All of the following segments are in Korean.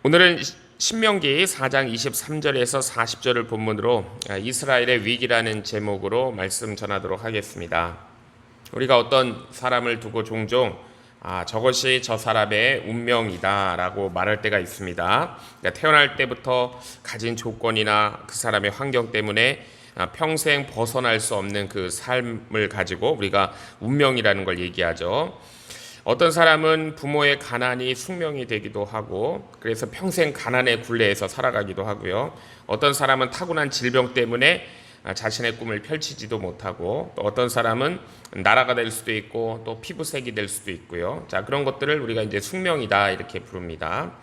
오늘은 신명기 4장 23절에서 40절을 본문으로 이스라엘의 위기라는 제목으로 말씀 전하도록 하겠습니다. 우리가 어떤 사람을 두고 종종 저것이 저 사람의 운명이다 라고 말할 때가 있습니다. 그러니까 태어날 때부터 가진 조건이나 그 사람의 환경 때문에 평생 벗어날 수 없는 그 삶을 가지고 우리가 운명이라는 걸 얘기하죠. 어떤 사람은 부모의 가난이 숙명이 되기도 하고 그래서 평생 가난의 굴레에서 살아가기도 하고요. 어떤 사람은 타고난 질병 때문에 자신의 꿈을 펼치지도 못하고, 또 어떤 사람은 나라가 될 수도 있고 또 피부색이 될 수도 있고요. 자, 그런 것들을 우리가 이제 숙명이다 이렇게 부릅니다.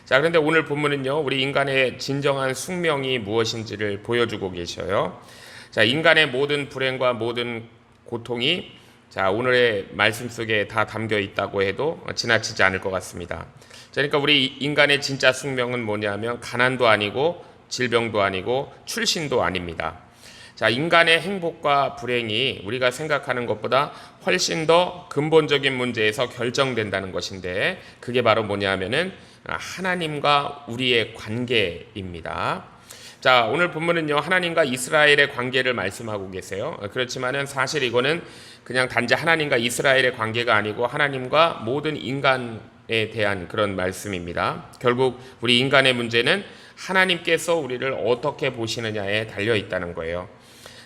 자, 그런데 오늘 본문은요, 우리 인간의 진정한 숙명이 무엇인지를 보여주고 계셔요. 자, 인간의 모든 불행과 모든 고통이 오늘의 말씀 속에 다 담겨 있다고 해도 지나치지 않을 것 같습니다. 그러니까 우리 인간의 진짜 숙명은 뭐냐면 가난도 아니고 질병도 아니고 출신도 아닙니다. 자, 인간의 행복과 불행이 우리가 생각하는 것보다 훨씬 더 근본적인 문제에서 결정된다는 것인데, 그게 바로 뭐냐면은 하나님과 우리의 관계입니다. 자, 오늘 본문은요, 하나님과 이스라엘의 관계를 말씀하고 계세요. 그렇지만은 사실 이거는 그냥 단지 하나님과 이스라엘의 관계가 아니고 하나님과 모든 인간에 대한 그런 말씀입니다. 결국 우리 인간의 문제는 하나님께서 우리를 어떻게 보시느냐에 달려 있다는 거예요.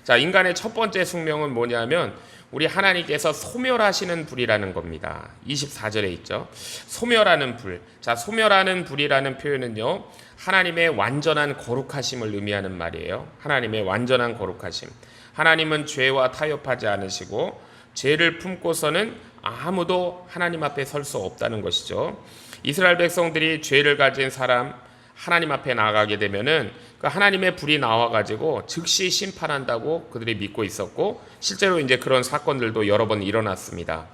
자, 인간의 첫 번째 숙명은 뭐냐면 우리 하나님께서 소멸하시는 불이라는 겁니다. 24절에 있죠. 소멸하는 불. 자, 소멸하는 불이라는 표현은요, 하나님의 완전한 거룩하심을 의미하는 말이에요. 하나님의 완전한 거룩하심. 하나님은 죄와 타협하지 않으시고 죄를 품고서는 아무도 하나님 앞에 설 수 없다는 것이죠. 이스라엘 백성들이 죄를 가진 사람 하나님 앞에 나가게 되면은 그 하나님의 불이 나와가지고 즉시 심판한다고 그들이 믿고 있었고, 실제로 이제 그런 사건들도 여러 번 일어났습니다.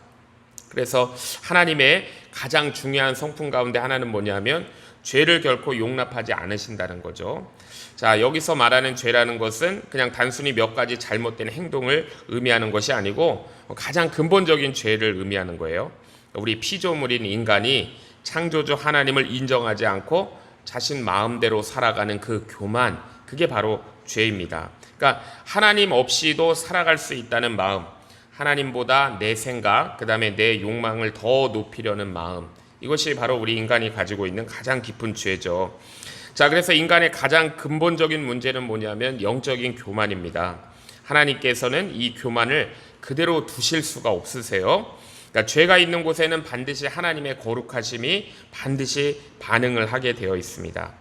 그래서 하나님의 가장 중요한 성품 가운데 하나는 뭐냐면 죄를 결코 용납하지 않으신다는 거죠. 자, 여기서 말하는 죄라는 것은 그냥 단순히 몇 가지 잘못된 행동을 의미하는 것이 아니고 가장 근본적인 죄를 의미하는 거예요. 우리 피조물인 인간이 창조주 하나님을 인정하지 않고 자신 마음대로 살아가는 그 교만, 그게 바로 죄입니다. 그러니까 하나님 없이도 살아갈 수 있다는 마음, 하나님보다 내 생각, 그 다음에 내 욕망을 더 높이려는 마음, 이것이 바로 우리 인간이 가지고 있는 가장 깊은 죄죠. 자, 그래서 인간의 가장 근본적인 문제는 뭐냐면 영적인 교만입니다. 하나님께서는 이 교만을 그대로 두실 수가 없으세요. 그러니까 죄가 있는 곳에는 반드시 하나님의 거룩하심이 반드시 반응을 하게 되어 있습니다.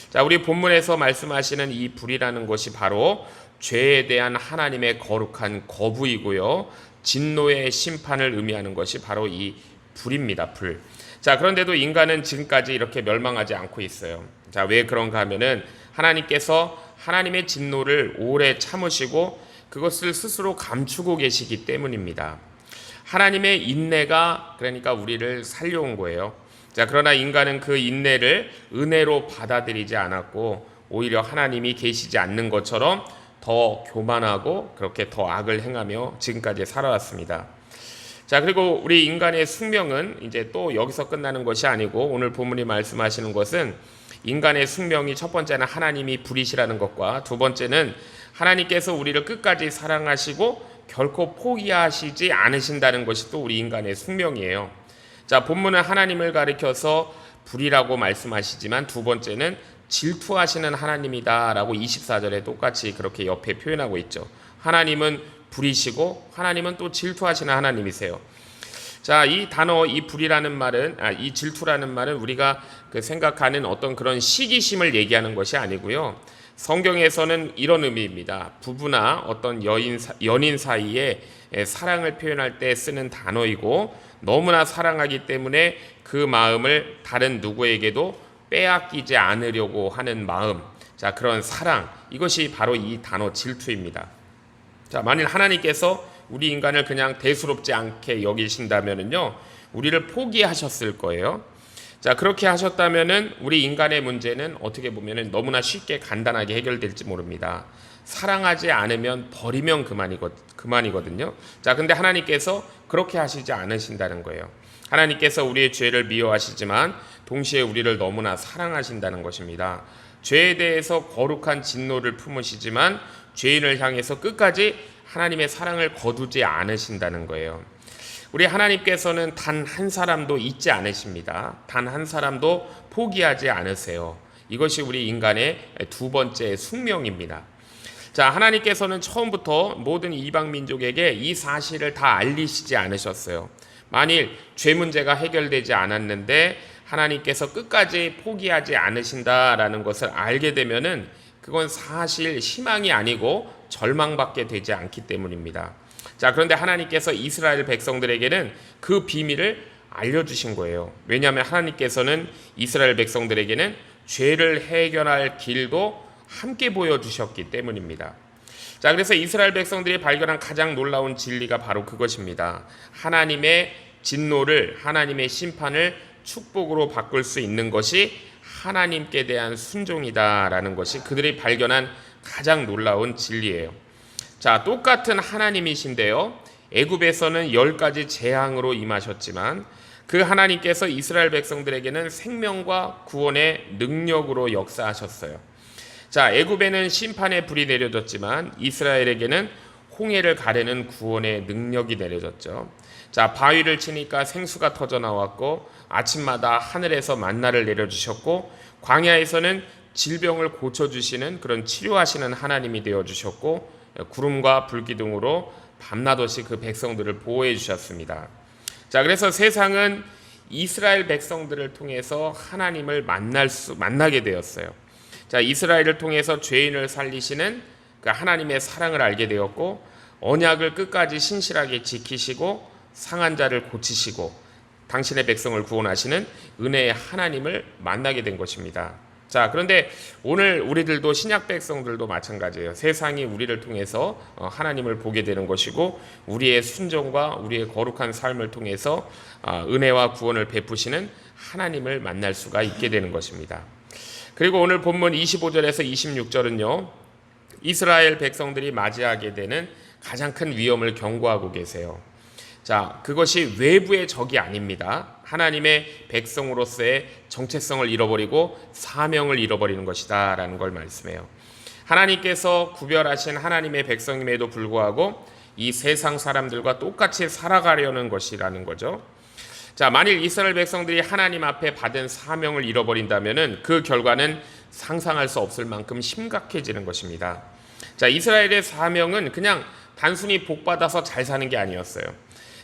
자, 우리 본문에서 말씀하시는 이 불이라는 것이 바로 죄에 대한 하나님의 거룩한 거부이고요, 진노의 심판을 의미하는 것이 바로 이 불입니다. 불. 자, 그런데도 인간은 지금까지 이렇게 멸망하지 않고 있어요. 자, 왜 그런가 하면은 하나님께서 하나님의 진노를 오래 참으시고 그것을 스스로 감추고 계시기 때문입니다. 하나님의 인내가 그러니까 우리를 살려온 거예요. 자, 그러나 인간은 그 인내를 은혜로 받아들이지 않았고 오히려 하나님이 계시지 않는 것처럼 더 교만하고 그렇게 더 악을 행하며 지금까지 살아왔습니다. 자, 그리고 우리 인간의 숙명은 이제 또 여기서 끝나는 것이 아니고 오늘 본문이 말씀하시는 것은 인간의 숙명이 첫 번째는 하나님이 불이시라는 것과 두 번째는 하나님께서 우리를 끝까지 사랑하시고 결코 포기하시지 않으신다는 것이 또 우리 인간의 숙명이에요. 자, 본문은 하나님을 가리켜서 불이라고 말씀하시지만 두 번째는 질투하시는 하나님이다라고 24절에 똑같이 그렇게 옆에 표현하고 있죠. 하나님은 불이시고 하나님은 또 질투하시는 하나님이세요. 자, 이 단어, 이 불이라는 말은, 이 질투라는 말은 우리가 생각하는 어떤 그런 시기심을 얘기하는 것이 아니고요. 성경에서는 이런 의미입니다. 부부나 어떤 연인 사이에 사랑을 표현할 때 쓰는 단어이고, 너무나 사랑하기 때문에 그 마음을 다른 누구에게도 빼앗기지 않으려고 하는 마음, 자, 그런 사랑, 이것이 바로 이 단어 질투입니다. 자, 만일 하나님께서 우리 인간을 그냥 대수롭지 않게 여기신다면은요, 우리를 포기하셨을 거예요. 자, 그렇게 하셨다면은 우리 인간의 문제는 어떻게 보면은 너무나 쉽게 간단하게 해결될지 모릅니다. 사랑하지 않으면 버리면 그만이거든요. 자, 근데 하나님께서 그렇게 하시지 않으신다는 거예요. 하나님께서 우리의 죄를 미워하시지만 동시에 우리를 너무나 사랑하신다는 것입니다. 죄에 대해서 거룩한 진노를 품으시지만 죄인을 향해서 끝까지 하나님의 사랑을 거두지 않으신다는 거예요. 우리 하나님께서는 단 한 사람도 잊지 않으십니다. 단 한 사람도 포기하지 않으세요. 이것이 우리 인간의 두 번째 숙명입니다. 자, 하나님께서는 처음부터 모든 이방 민족에게 이 사실을 다 알리시지 않으셨어요. 만일 죄 문제가 해결되지 않았는데 하나님께서 끝까지 포기하지 않으신다라는 것을 알게 되면은 그건 사실 희망이 아니고 절망밖에 되지 않기 때문입니다. 자, 그런데 하나님께서 이스라엘 백성들에게는 그 비밀을 알려주신 거예요. 왜냐하면 하나님께서는 이스라엘 백성들에게는 죄를 해결할 길도 함께 보여주셨기 때문입니다. 자, 그래서 이스라엘 백성들이 발견한 가장 놀라운 진리가 바로 그것입니다. 하나님의 진노를, 하나님의 심판을 축복으로 바꿀 수 있는 것이 하나님께 대한 순종이다라는 것이 그들이 발견한 가장 놀라운 진리예요. 자, 똑같은 하나님이신데요, 애굽에서는 10가지 재앙으로 임하셨지만 그 하나님께서 이스라엘 백성들에게는 생명과 구원의 능력으로 역사하셨어요. 자, 애굽에는 심판의 불이 내려졌지만 이스라엘에게는 홍해를 가르는 구원의 능력이 내려졌죠. 자, 바위를 치니까 생수가 터져 나왔고 아침마다 하늘에서 만나를 내려주셨고 광야에서는 질병을 고쳐주시는 그런 치료하시는 하나님이 되어주셨고 구름과 불기둥으로 밤낮없이 그 백성들을 보호해 주셨습니다. 자, 그래서 세상은 이스라엘 백성들을 통해서 하나님을 만나게 되었어요. 자, 이스라엘을 통해서 죄인을 살리시는 그 하나님의 사랑을 알게 되었고 언약을 끝까지 신실하게 지키시고 상한 자를 고치시고 당신의 백성을 구원하시는 은혜의 하나님을 만나게 된 것입니다. 자, 그런데 오늘 우리들도 신약 백성들도 마찬가지예요. 세상이 우리를 통해서 하나님을 보게 되는 것이고 우리의 순종과 우리의 거룩한 삶을 통해서 은혜와 구원을 베푸시는 하나님을 만날 수가 있게 되는 것입니다. 그리고 오늘 본문 25절에서 26절은요, 이스라엘 백성들이 맞이하게 되는 가장 큰 위험을 경고하고 계세요. 자, 그것이 외부의 적이 아닙니다. 하나님의 백성으로서의 정체성을 잃어버리고 사명을 잃어버리는 것이다 라는 걸 말씀해요. 하나님께서 구별하신 하나님의 백성임에도 불구하고 이 세상 사람들과 똑같이 살아가려는 것이라는 거죠. 자, 만일 이스라엘 백성들이 하나님 앞에 받은 사명을 잃어버린다면 그 결과는 상상할 수 없을 만큼 심각해지는 것입니다. 자, 이스라엘의 사명은 그냥 단순히 복받아서 잘 사는 게 아니었어요.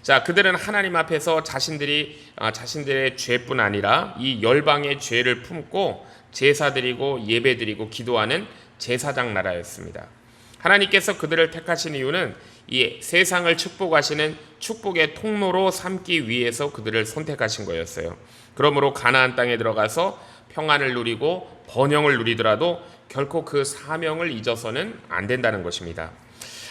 자, 그들은 하나님 앞에서 자신들의 죄뿐 아니라 이 열방의 죄를 품고 제사드리고 예배드리고 기도하는 제사장 나라였습니다. 하나님께서 그들을 택하신 이유는 이 세상을 축복하시는 축복의 통로로 삼기 위해서 그들을 선택하신 거였어요. 그러므로 가나안 땅에 들어가서 평안을 누리고 번영을 누리더라도 결코 그 사명을 잊어서는 안 된다는 것입니다.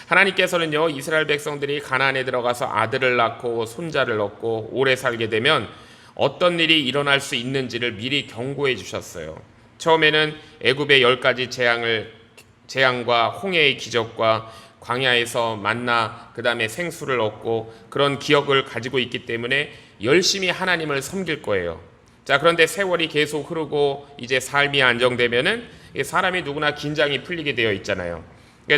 하나님께서는요, 이스라엘 백성들이 가나안에 들어가서 아들을 낳고 손자를 얻고 오래 살게 되면 어떤 일이 일어날 수 있는지를 미리 경고해 주셨어요. 처음에는 애굽의 10가지 재앙과 홍해의 기적과 광야에서 만나 그 다음에 생수를 얻고 그런 기억을 가지고 있기 때문에 열심히 하나님을 섬길 거예요. 자, 그런데 세월이 계속 흐르고 이제 삶이 안정되면은 사람이 누구나 긴장이 풀리게 되어 있잖아요.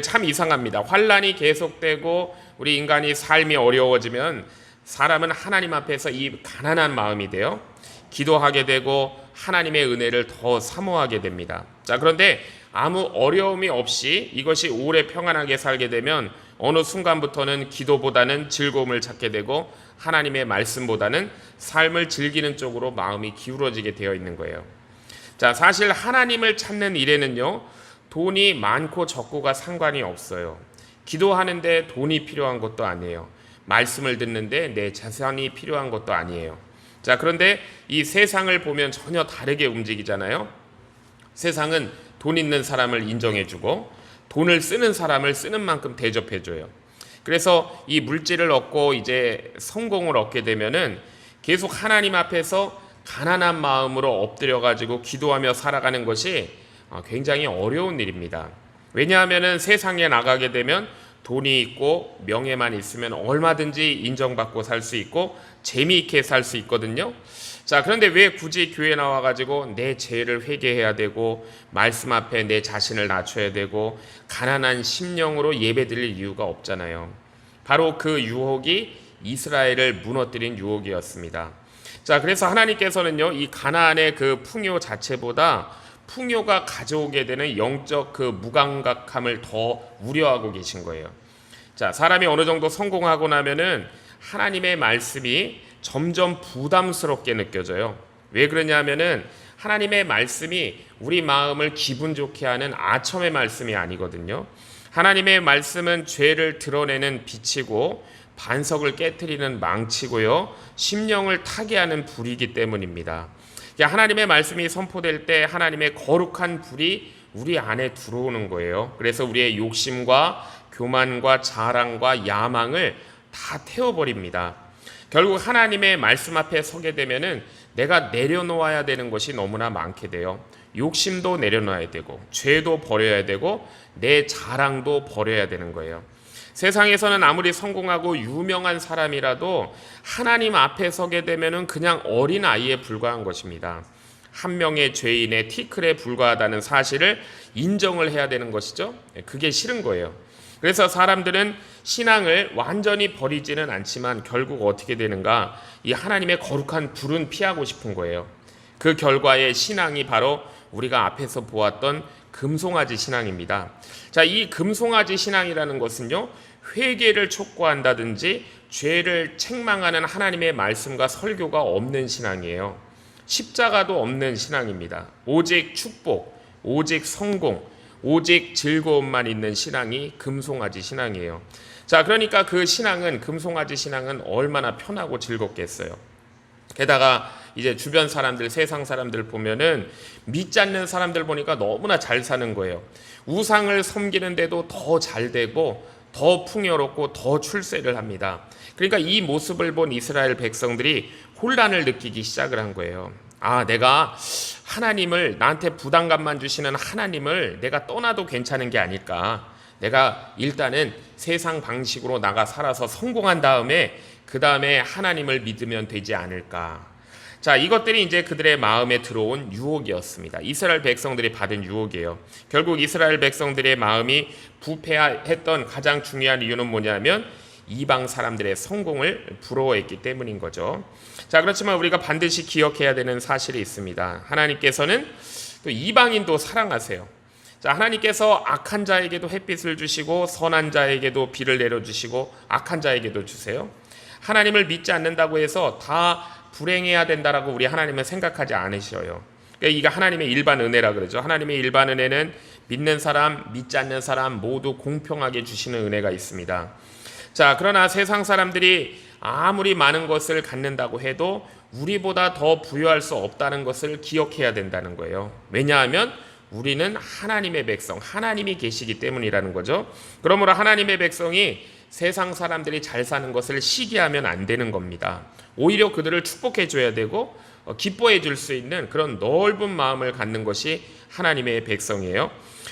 참 이상합니다. 환란이 계속되고 우리 인간이 삶이 어려워지면 사람은 하나님 앞에서 이 가난한 마음이 돼요. 기도하게 되고 하나님의 은혜를 더 사모하게 됩니다. 자, 그런데 아무 어려움이 없이 이것이 오래 평안하게 살게 되면 어느 순간부터는 기도보다는 즐거움을 찾게 되고 하나님의 말씀보다는 삶을 즐기는 쪽으로 마음이 기울어지게 되어 있는 거예요. 자, 사실 하나님을 찾는 일에는요, 돈이 많고 적고가 상관이 없어요. 기도하는데 돈이 필요한 것도 아니에요. 말씀을 듣는데 내 재산이 필요한 것도 아니에요. 자, 그런데 이 세상을 보면 전혀 다르게 움직이잖아요. 세상은 돈 있는 사람을 인정해주고 돈을 쓰는 사람을 쓰는 만큼 대접해줘요. 그래서 이 물질을 얻고 이제 성공을 얻게 되면은 계속 하나님 앞에서 가난한 마음으로 엎드려가지고 기도하며 살아가는 것이 굉장히 어려운 일입니다. 왜냐하면은 세상에 나가게 되면 돈이 있고 명예만 있으면 얼마든지 인정받고 살 수 있고 재미있게 살 수 있거든요. 자, 그런데 왜 굳이 교회 나와가지고 내 죄를 회개해야 되고 말씀 앞에 내 자신을 낮춰야 되고 가난한 심령으로 예배드릴 이유가 없잖아요. 바로 그 유혹이 이스라엘을 무너뜨린 유혹이었습니다. 자, 그래서 하나님께서는요, 이 가나안의 그 풍요 자체보다 풍요가 가져오게 되는 영적 그 무감각함을 더 우려하고 계신 거예요. 자, 사람이 어느 정도 성공하고 나면은 하나님의 말씀이 점점 부담스럽게 느껴져요. 왜 그러냐면은 하나님의 말씀이 우리 마음을 기분 좋게 하는 아첨의 말씀이 아니거든요. 하나님의 말씀은 죄를 드러내는 빛이고 반석을 깨트리는 망치고요, 심령을 타게 하는 불이기 때문입니다. 하나님의 말씀이 선포될 때 하나님의 거룩한 불이 우리 안에 들어오는 거예요. 그래서 우리의 욕심과 교만과 자랑과 야망을 다 태워버립니다. 결국 하나님의 말씀 앞에 서게 되면은 내가 내려놓아야 되는 것이 너무나 많게 돼요. 욕심도 내려놔야 되고 죄도 버려야 되고 내 자랑도 버려야 되는 거예요. 세상에서는 아무리 성공하고 유명한 사람이라도 하나님 앞에 서게 되면은 그냥 어린 아이에 불과한 것입니다. 한 명의 죄인의 티끌에 불과하다는 사실을 인정을 해야 되는 것이죠. 그게 싫은 거예요. 그래서 사람들은 신앙을 완전히 버리지는 않지만 결국 어떻게 되는가? 이 하나님의 거룩한 불은 피하고 싶은 거예요. 그 결과의 신앙이 바로 우리가 앞에서 보았던 금송아지 신앙입니다. 자, 이 금송아지 신앙이라는 것은요, 회개를 촉구한다든지 죄를 책망하는 하나님의 말씀과 설교가 없는 신앙이에요. 십자가도 없는 신앙입니다. 오직 축복, 오직 성공, 오직 즐거움만 있는 신앙이 금송아지 신앙이에요. 자, 그러니까 그 신앙은, 금송아지 신앙은 얼마나 편하고 즐겁겠어요. 게다가 이제 주변 사람들, 세상 사람들 보면은 믿지 않는 사람들 보니까 너무나 잘 사는 거예요. 우상을 섬기는데도 더 잘 되고 더 풍요롭고 더 출세를 합니다. 그러니까 이 모습을 본 이스라엘 백성들이 혼란을 느끼기 시작을 한 거예요. 아, 내가 하나님을, 나한테 부담감만 주시는 하나님을 내가 떠나도 괜찮은 게 아닐까. 내가 일단은 세상 방식으로 나가 살아서 성공한 다음에 그 다음에 하나님을 믿으면 되지 않을까. 자, 이것들이 이제 그들의 마음에 들어온 유혹이었습니다. 이스라엘 백성들이 받은 유혹이에요. 결국 이스라엘 백성들의 마음이 부패했던 가장 중요한 이유는 뭐냐면 이방 사람들의 성공을 부러워했기 때문인 거죠. 자, 그렇지만 우리가 반드시 기억해야 되는 사실이 있습니다. 하나님께서는 또 이방인도 사랑하세요. 자, 하나님께서 악한 자에게도 햇빛을 주시고 선한 자에게도 비를 내려주시고 악한 자에게도 주세요. 하나님을 믿지 않는다고 해서 다 불행해야 된다라고 우리 하나님은 생각하지 않으셔요. 그러니까 이게 하나님의 일반 은혜라 그러죠. 하나님의 일반 은혜는 믿는 사람, 믿지 않는 사람 모두 공평하게 주시는 은혜가 있습니다. 자, 그러나 세상 사람들이 아무리 많은 것을 갖는다고 해도 우리보다 더 부유할 수 없다는 것을 기억해야 된다는 거예요. 왜냐하면 우리는 하나님의 백성, 하나님이 계시기 때문이라는 거죠. 그러므로 하나님의 백성이 세상 사람들이 잘 사는 것을 시기하면 안 되는 겁니다. 오히려 그들을 축복해 줘야 되고 기뻐해 줄 수 있는 그런 넓은 마음을 갖는 것이 하나님의 백성이에요.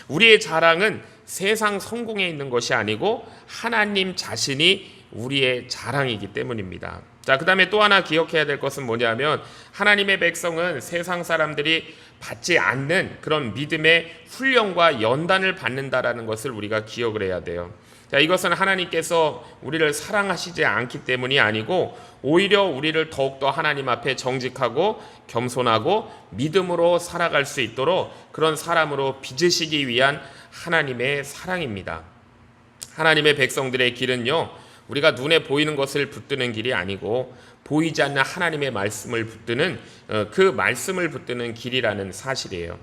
우리의 자랑은 세상 성공에 있는 것이 아니고 하나님 자신이 우리의 자랑이기 때문입니다. 자, 그 다음에 또 하나 기억해야 될 것은 뭐냐면 하나님의 백성은 세상 사람들이 받지 않는 그런 믿음의 훈련과 연단을 받는다라는 것을 우리가 기억을 해야 돼요. 자, 이것은 하나님께서 우리를 사랑하시지 않기 때문이 아니고 오히려 우리를 더욱더 하나님 앞에 정직하고 겸손하고 믿음으로 살아갈 수 있도록 그런 사람으로 빚으시기 위한 하나님의 사랑입니다. 하나님의 백성들의 길은요, 우리가 눈에 보이는 것을 붙드는 길이 아니고 보이지 않는 하나님의 말씀을 붙드는 그 말씀을 붙드는 길이라는 사실이에요.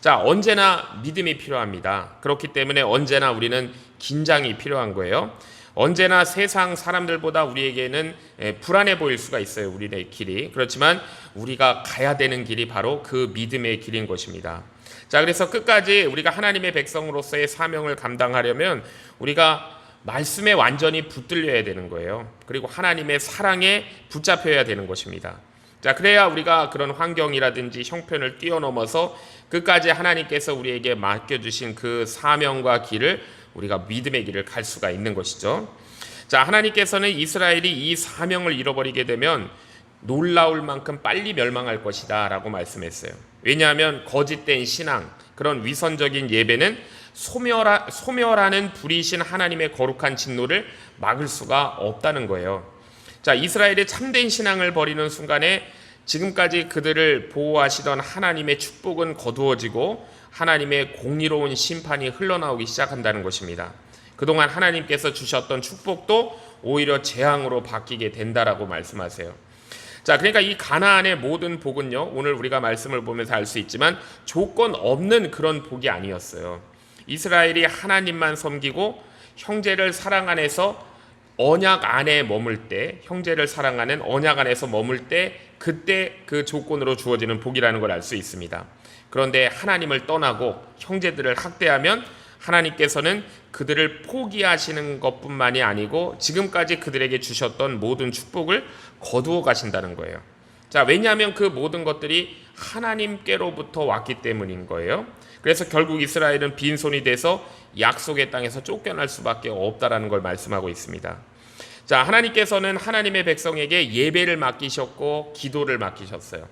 자, 언제나 믿음이 필요합니다. 그렇기 때문에 언제나 우리는 긴장이 필요한 거예요. 언제나 세상 사람들보다 우리에게는 불안해 보일 수가 있어요. 우리의 길이. 그렇지만 우리가 가야 되는 길이 바로 그 믿음의 길인 것입니다. 자, 그래서 끝까지 우리가 하나님의 백성으로서의 사명을 감당하려면 우리가 말씀에 완전히 붙들려야 되는 거예요. 그리고 하나님의 사랑에 붙잡혀야 되는 것입니다. 자, 그래야 우리가 그런 환경이라든지 형편을 뛰어넘어서 끝까지 하나님께서 우리에게 맡겨주신 그 사명과 길을 우리가 믿음의 길을 갈 수가 있는 것이죠. 자, 하나님께서는 이스라엘이 이 사명을 잃어버리게 되면 놀라울 만큼 빨리 멸망할 것이다 라고 말씀했어요. 왜냐하면 거짓된 신앙, 그런 위선적인 예배는 소멸하는 불이신 하나님의 거룩한 진노를 막을 수가 없다는 거예요. 자, 이스라엘의 참된 신앙을 버리는 순간에 지금까지 그들을 보호하시던 하나님의 축복은 거두어지고 하나님의 공의로운 심판이 흘러나오기 시작한다는 것입니다. 그동안 하나님께서 주셨던 축복도 오히려 재앙으로 바뀌게 된다라고 말씀하세요. 자, 그러니까 이 가나안의 모든 복은요, 오늘 우리가 말씀을 보면서 알 수 있지만 조건 없는 그런 복이 아니었어요. 이스라엘이 하나님만 섬기고 형제를 사랑 안에서 언약 안에 머물 때, 형제를 사랑하는 언약 안에서 머물 때, 그때 그 조건으로 주어지는 복이라는 걸 알 수 있습니다. 그런데 하나님을 떠나고 형제들을 학대하면 하나님께서는 그들을 포기하시는 것뿐만이 아니고 지금까지 그들에게 주셨던 모든 축복을 거두어 가신다는 거예요. 자, 왜냐하면 그 모든 것들이 하나님께로부터 왔기 때문인 거예요. 그래서 결국 이스라엘은 빈손이 돼서 약속의 땅에서 쫓겨날 수밖에 없다라는 걸 말씀하고 있습니다. 자, 하나님께서는 하나님의 백성에게 예배를 맡기셨고 기도를 맡기셨어요.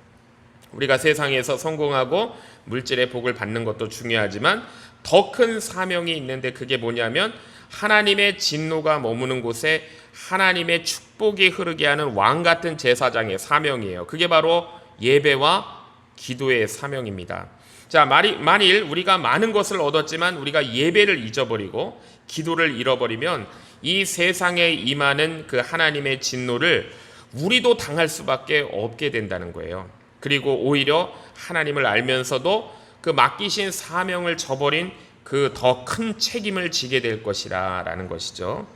우리가 세상에서 성공하고 물질의 복을 받는 것도 중요하지만 더 큰 사명이 있는데 그게 뭐냐면 하나님의 진노가 머무는 곳에 하나님의 축복이 흐르게 하는 왕 같은 제사장의 사명이에요. 그게 바로 예배와 기도의 사명입니다. 자, 만일 우리가 많은 것을 얻었지만 우리가 예배를 잊어버리고 기도를 잃어버리면 이 세상에 임하는 그 하나님의 진노를 우리도 당할 수밖에 없게 된다는 거예요. 그리고 오히려 하나님을 알면서도 그 맡기신 사명을 저버린 그 더 큰 책임을 지게 될 것이라는 것이죠.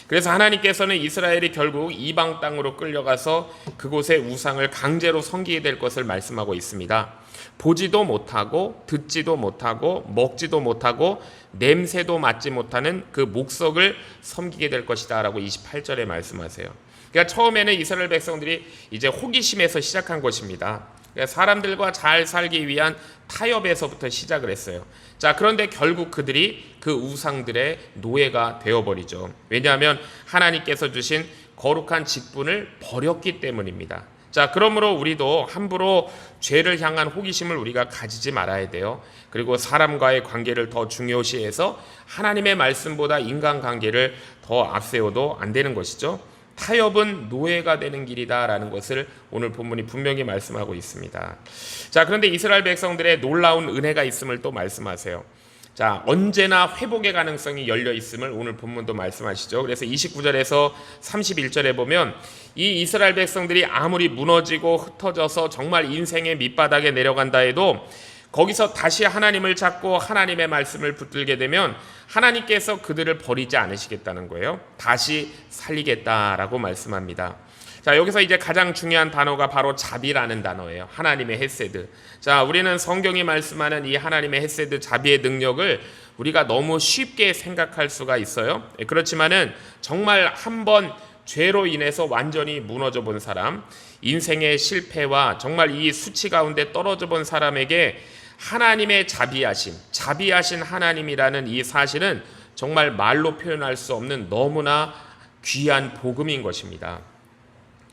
그래서 하나님께서는 이스라엘이 결국 이방 땅으로 끌려가서 그곳의 우상을 강제로 섬기게 될 것을 말씀하고 있습니다. 보지도 못하고 듣지도 못하고 먹지도 못하고 냄새도 맡지 못하는 그 목석을 섬기게 될 것이다 라고 28절에 말씀하세요. 그러니까 처음에는 이스라엘 백성들이 이제 호기심에서 시작한 것입니다. 그러니까 사람들과 잘 살기 위한 타협에서부터 시작을 했어요. 자, 그런데 결국 그들이 그 우상들의 노예가 되어버리죠. 왜냐하면 하나님께서 주신 거룩한 직분을 버렸기 때문입니다. 자, 그러므로 우리도 함부로 죄를 향한 호기심을 우리가 가지지 말아야 돼요. 그리고 사람과의 관계를 더 중요시해서 하나님의 말씀보다 인간관계를 더 앞세워도 안 되는 것이죠. 타협은 노예가 되는 길이다라는 것을 오늘 본문이 분명히 말씀하고 있습니다. 자, 그런데 이스라엘 백성들의 놀라운 은혜가 있음을 또 말씀하세요. 자, 언제나 회복의 가능성이 열려 있음을 오늘 본문도 말씀하시죠. 그래서 29절에서 31절에 보면 이 이스라엘 백성들이 아무리 무너지고 흩어져서 정말 인생의 밑바닥에 내려간다 해도 거기서 다시 하나님을 찾고 하나님의 말씀을 붙들게 되면 하나님께서 그들을 버리지 않으시겠다는 거예요. 다시 살리겠다라고 말씀합니다. 자, 여기서 이제 가장 중요한 단어가 바로 자비라는 단어예요. 하나님의 헤세드. 자, 우리는 성경이 말씀하는 이 하나님의 헤세드, 자비의 능력을 우리가 너무 쉽게 생각할 수가 있어요. 그렇지만은 정말 한번 죄로 인해서 완전히 무너져 본 사람, 인생의 실패와 정말 이 수치 가운데 떨어져 본 사람에게 하나님의 자비하신 하나님이라는 이 사실은 정말 말로 표현할 수 없는 너무나 귀한 복음인 것입니다.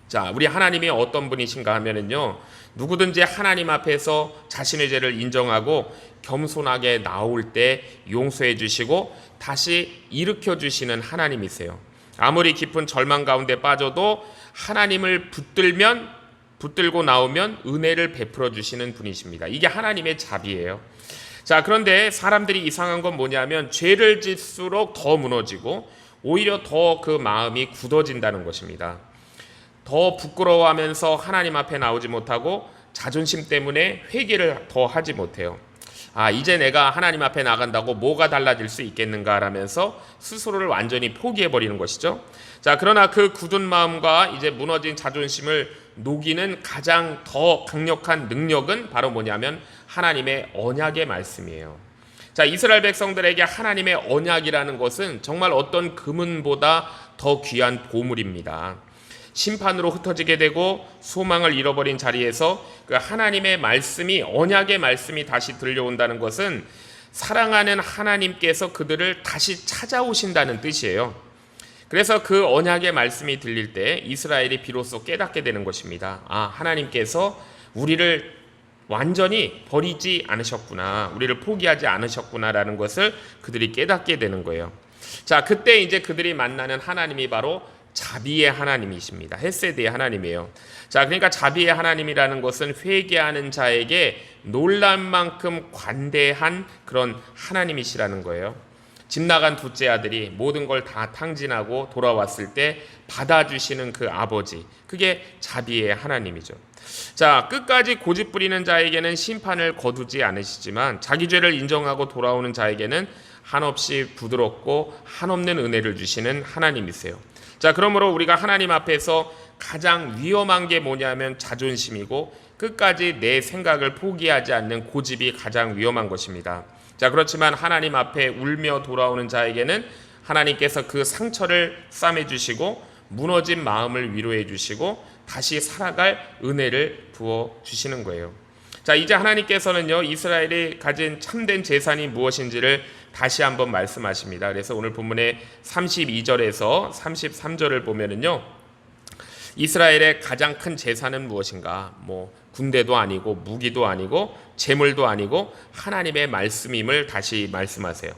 자, 우리 하나님이 어떤 분이신가 하면은요, 누구든지 하나님 앞에서 자신의 죄를 인정하고 겸손하게 나올 때 용서해 주시고 다시 일으켜 주시는 하나님이세요. 아무리 깊은 절망 가운데 빠져도 하나님을 붙들고 나오면 은혜를 베풀어 주시는 분이십니다. 이게 하나님의 자비예요. 자, 그런데 사람들이 이상한 건 뭐냐면 죄를 짓수록 더 무너지고 오히려 더 그 마음이 굳어진다는 것입니다. 더 부끄러워하면서 하나님 앞에 나오지 못하고 자존심 때문에 회개를 더 하지 못해요. 아, 이제 내가 하나님 앞에 나간다고 뭐가 달라질 수 있겠는가 라면서 스스로를 완전히 포기해버리는 것이죠. 자, 그러나 그 굳은 마음과 이제 무너진 자존심을 녹이는 가장 더 강력한 능력은 바로 뭐냐면 하나님의 언약의 말씀이에요. 자, 이스라엘 백성들에게 하나님의 언약이라는 것은 정말 어떤 금은보다 더 귀한 보물입니다. 심판으로 흩어지게 되고 소망을 잃어버린 자리에서 그 하나님의 말씀이, 언약의 말씀이 다시 들려온다는 것은 사랑하는 하나님께서 그들을 다시 찾아오신다는 뜻이에요. 그래서 그 언약의 말씀이 들릴 때 이스라엘이 비로소 깨닫게 되는 것입니다. 하나님께서 우리를 완전히 버리지 않으셨구나, 우리를 포기하지 않으셨구나라는 것을 그들이 깨닫게 되는 거예요. 자, 그때 이제 그들이 만나는 하나님이 바로 자비의 하나님이십니다. 헤세드의 하나님이에요. 자, 그러니까 자비의 하나님이라는 것은 회개하는 자에게 놀랄 만큼 관대한 그런 하나님이시라는 거예요. 집 나간 둘째 아들이 모든 걸 다 탕진하고 돌아왔을 때 받아주시는 그 아버지, 그게 자비의 하나님이죠. 자, 끝까지 고집 부리는 자에게는 심판을 거두지 않으시지만 자기 죄를 인정하고 돌아오는 자에게는 한없이 부드럽고 한없는 은혜를 주시는 하나님이세요. 자, 그러므로 우리가 하나님 앞에서 가장 위험한 게 뭐냐면 자존심이고 끝까지 내 생각을 포기하지 않는 고집이 가장 위험한 것입니다. 자, 그렇지만 하나님 앞에 울며 돌아오는 자에게는 하나님께서 그 상처를 싸매 주시고 무너진 마음을 위로해 주시고 다시 살아갈 은혜를 부어 주시는 거예요. 자, 이제 하나님께서는요, 이스라엘이 가진 참된 재산이 무엇인지를 다시 한번 말씀하십니다. 그래서 오늘 본문의 32절에서 33절을 보면은요, 이스라엘의 가장 큰 재산은 무엇인가? 군대도 아니고 무기도 아니고 재물도 아니고 하나님의 말씀임을 다시 말씀하세요.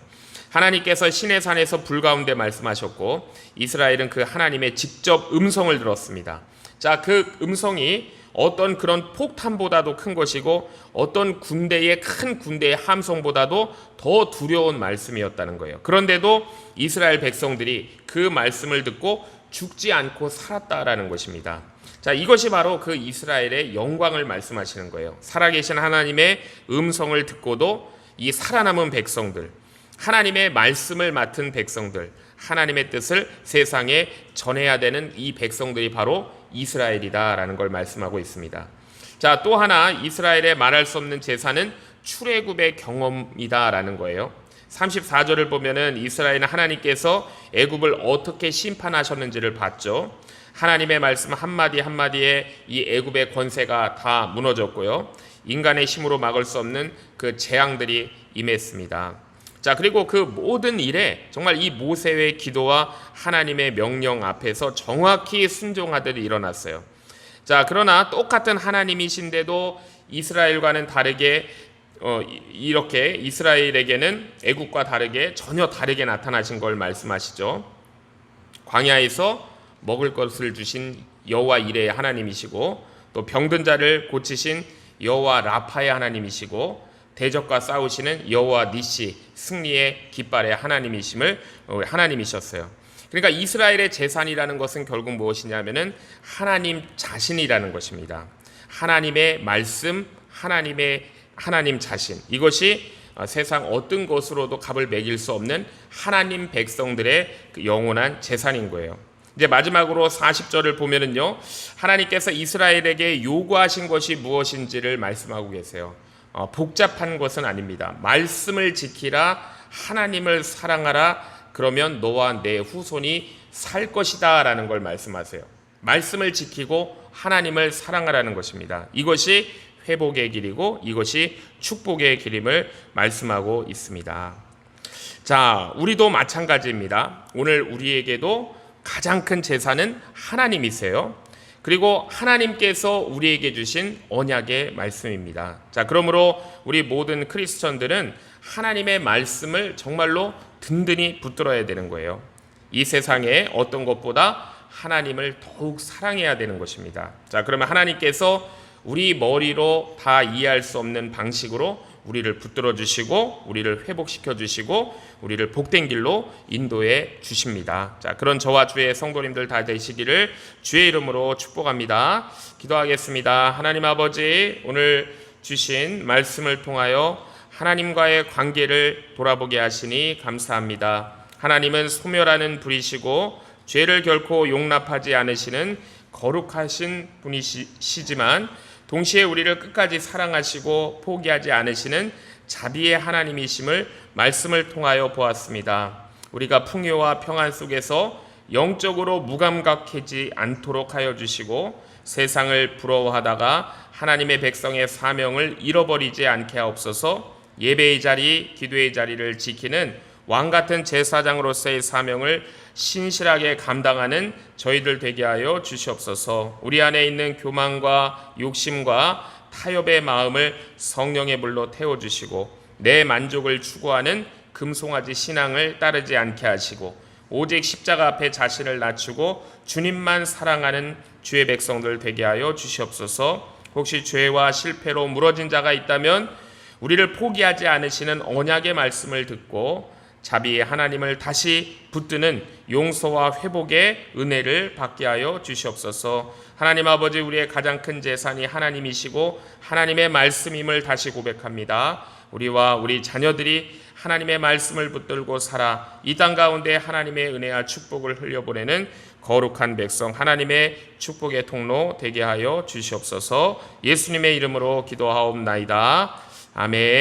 하나님께서 시내 산에서 불 가운데 말씀하셨고 이스라엘은 그 하나님의 직접 음성을 들었습니다. 자, 그 음성이 어떤 그런 폭탄보다도 큰 것이고 어떤 큰 군대의 함성보다도 더 두려운 말씀이었다는 거예요. 그런데도 이스라엘 백성들이 그 말씀을 듣고 죽지 않고 살았다라는 것입니다. 자, 이것이 바로 그 이스라엘의 영광을 말씀하시는 거예요. 살아계신 하나님의 음성을 듣고도 이 살아남은 백성들, 하나님의 말씀을 맡은 백성들, 하나님의 뜻을 세상에 전해야 되는 이 백성들이 바로 이스라엘이다라는 걸 말씀하고 있습니다. 자, 또 하나 이스라엘의 말할 수 없는 재산은 출애굽의 경험이다라는 거예요. 34절을 보면은 이스라엘은 하나님께서 애굽을 어떻게 심판하셨는지를 봤죠. 하나님의 말씀 한마디 한마디에 이 애굽의 권세가 다 무너졌고요. 인간의 힘으로 막을 수 없는 그 재앙들이 임했습니다. 자, 그리고 그 모든 일에 정말 이 모세의 기도와 하나님의 명령 앞에서 정확히 순종하듯 일어났어요. 자, 그러나 똑같은 하나님이신데도 이스라엘과는 다르게 이렇게 이스라엘에게는 애국과 다르게 전혀 다르게 나타나신 걸 말씀하시죠. 광야에서 먹을 것을 주신 여호와 이레의 하나님이시고 또 병든 자를 고치신 여호와 라파의 하나님이시고 대적과 싸우시는 여호와 니시 승리의 깃발의 하나님이셨어요. 그러니까 이스라엘의 재산이라는 것은 결국 무엇이냐면은 하나님 자신이라는 것입니다. 하나님의 말씀, 하나님 자신, 이것이 세상 어떤 것으로도 값을 매길 수 없는 하나님 백성들의 그 영원한 재산인 거예요. 이제 마지막으로 40절을 보면은요, 하나님께서 이스라엘에게 요구하신 것이 무엇인지를 말씀하고 계세요. 복잡한 것은 아닙니다. 말씀을 지키라, 하나님을 사랑하라, 그러면 너와 내 후손이 살 것이다 라는 걸 말씀하세요. 말씀을 지키고 하나님을 사랑하라는 것입니다. 이것이 회복의 길이고 이것이 축복의 길임을 말씀하고 있습니다. 자, 우리도 마찬가지입니다. 오늘 우리에게도 가장 큰 재산은 하나님이세요. 그리고 하나님께서 우리에게 주신 언약의 말씀입니다. 자, 그러므로 우리 모든 크리스천들은 하나님의 말씀을 정말로 든든히 붙들어야 되는 거예요. 이 세상에 어떤 것보다 하나님을 더욱 사랑해야 되는 것입니다. 자, 그러면 하나님께서 우리 머리로 다 이해할 수 없는 방식으로 우리를 붙들어 주시고 우리를 회복시켜 주시고 우리를 복된 길로 인도해 주십니다. 자, 그런 저와 주의 성도님들 다 되시기를 주의 이름으로 축복합니다. 기도하겠습니다. 하나님 아버지, 오늘 주신 말씀을 통하여 하나님과의 관계를 돌아보게 하시니 감사합니다. 하나님은 소멸하는 분이시고 죄를 결코 용납하지 않으시는 거룩하신 분이시지만 동시에 우리를 끝까지 사랑하시고 포기하지 않으시는 자비의 하나님이심을 말씀을 통하여 보았습니다. 우리가 풍요와 평안 속에서 영적으로 무감각해지 않도록 하여 주시고 세상을 부러워하다가 하나님의 백성의 사명을 잃어버리지 않게 하옵소서. 예배의 자리, 기도의 자리를 지키는 왕같은 제사장으로서의 사명을 신실하게 감당하는 저희들 되게 하여 주시옵소서. 우리 안에 있는 교만과 욕심과 타협의 마음을 성령의 불로 태워주시고 내 만족을 추구하는 금송아지 신앙을 따르지 않게 하시고 오직 십자가 앞에 자신을 낮추고 주님만 사랑하는 주의 백성들 되게 하여 주시옵소서. 혹시 죄와 실패로 무너진 자가 있다면 우리를 포기하지 않으시는 언약의 말씀을 듣고 자비의 하나님을 다시 붙드는 용서와 회복의 은혜를 받게 하여 주시옵소서. 하나님 아버지, 우리의 가장 큰 재산이 하나님이시고 하나님의 말씀임을 다시 고백합니다. 우리와 우리 자녀들이 하나님의 말씀을 붙들고 살아 이 땅 가운데 하나님의 은혜와 축복을 흘려보내는 거룩한 백성, 하나님의 축복의 통로 되게 하여 주시옵소서. 예수님의 이름으로 기도하옵나이다. 아멘.